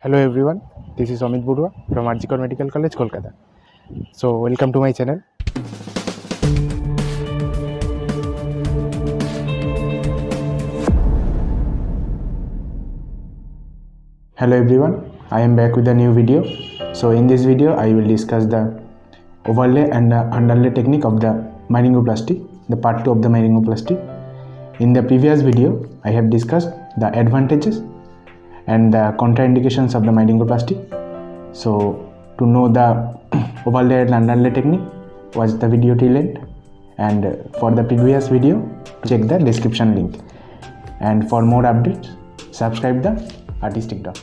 Hello everyone, this is Amit Budua from RG Medical College, Kolkata. So welcome to my channel. Hello everyone, I am back with a new video. So in this video, I will discuss the overlay and underlay technique of the myringoplasty, the part 2 of the myringoplasty. In the previous video, I have discussed the advantages and the contraindications of the myringoplasty. So to know the overlay and underlay technique, watch the video till end, and for the previous video check the description link, and for more updates subscribe the Artistic Doc.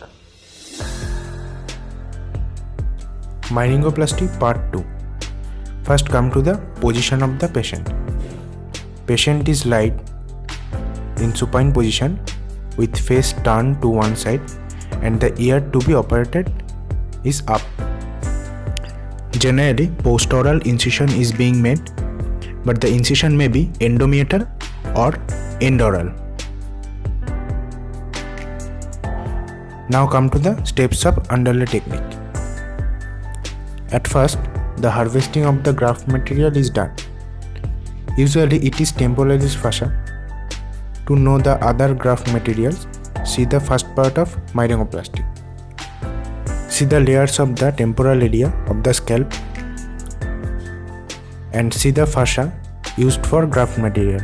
Myringoplasty part 2. First come to the position of the patient. Patient is lied in supine position with face turned to one side and the ear to be operated is up. Generally, post-oral incision is being made, but the incision may be endomeatal or endoral. Now come to the steps of underlay technique. At first, the harvesting of the graft material is done. Usually it is temporalis fascia. To know the other graft materials, see the first part of myringoplasty. See the layers of the temporal area of the scalp and see the fascia used for graft material.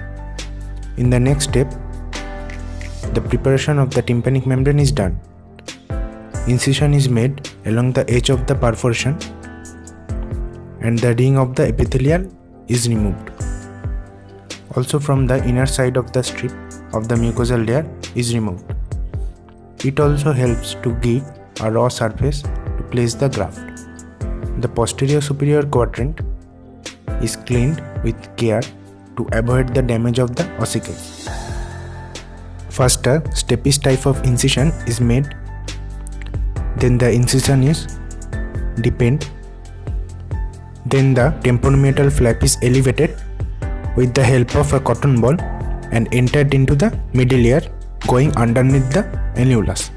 In the next step, the preparation of the tympanic membrane is done. Incision is made along the edge of the perforation and the ring of the epithelial is removed. Also from the inner side of the strip of the mucosal layer is removed. It also helps to give a raw surface to place the graft. The posterior superior quadrant is cleaned with care to avoid the damage of the ossicles. First, a stapes type of incision is made. Then the incision is deepened. Then the temporomeatal flap is elevated with the help of a cotton ball and entered into the middle ear going underneath the annulus.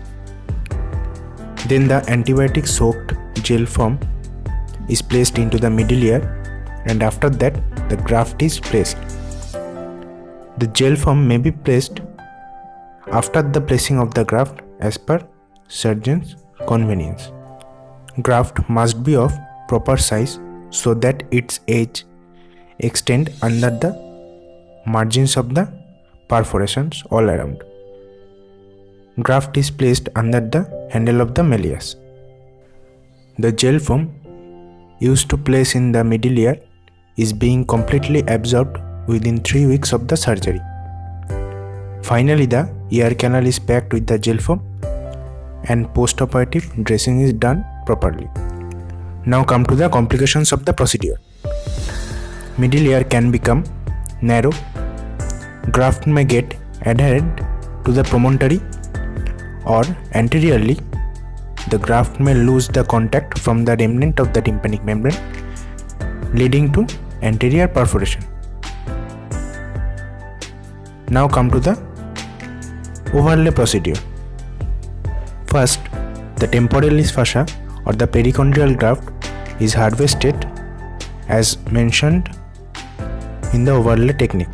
Then the antibiotic soaked gel foam is placed into the middle ear, and after that the graft is placed. The gel foam may be placed after the placing of the graft as per surgeon's convenience. Graft must be of proper size so that its edge extend under the margins of the perforations all around. Graft is placed under the handle of the malleus. The gel foam used to place in the middle ear is being completely absorbed within 3 weeks of the surgery. Finally, the ear canal is packed with the gel foam and post-operative dressing is done properly. Now come to the complications of the procedure. Middle ear can become narrow. Graft may get adherent to the promontory, or anteriorly the graft may lose the contact from the remnant of the tympanic membrane, leading to anterior perforation. Now come to the overlay procedure. First, the temporalis fascia or the perichondrial graft is harvested as mentioned in the overlay technique.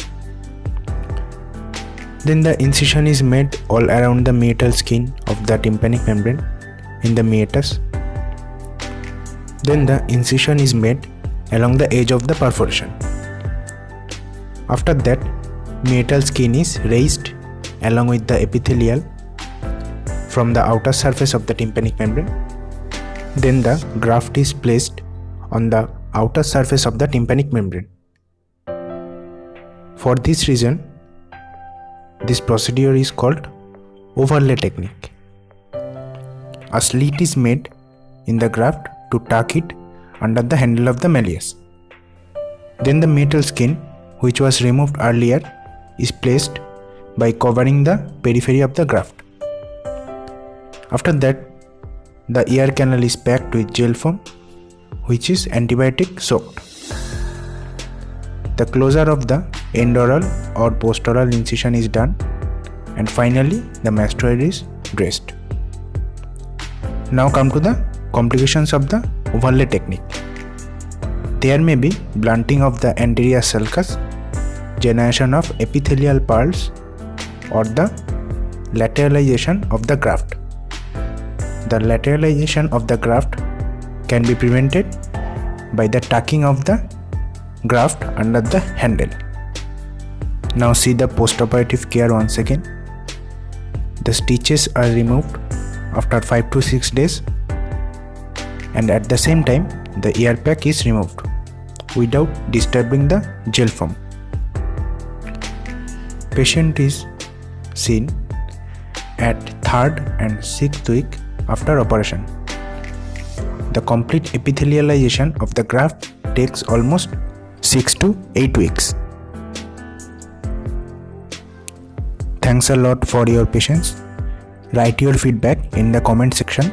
Then the incision is made all around the meatal skin of the tympanic membrane in the meatus. Then the incision is made along the edge of the perforation. After that, meatal skin is raised along with the epithelial from the outer surface of the tympanic membrane. Then the graft is placed on the outer surface of the tympanic membrane. For this reason, this procedure is called overlay technique. A slit is made in the graft to tuck it under the handle of the malleus. Then the meatal skin, which was removed earlier, is placed by covering the periphery of the graft. After that, the ear canal is packed with gel foam, which is antibiotic soaked. The closure of the endoral or postoral incision is done, and finally the mastoid is dressed. Now come to the complications of the overlay technique. There may be blunting of the anterior sulcus, generation of epithelial pearls, or the lateralization of the graft. The lateralization of the graft can be prevented by the tucking of the graft under the handle. Now see the postoperative care once again. The stitches are removed after 5 to 6 days, and at the same time the ear pack is removed without disturbing the gel form. Patient is seen at 3rd and 6th week after operation. The complete epithelialization of the graft takes almost 6 to 8 weeks. Thanks a lot for your patience. Write your feedback in the comment section.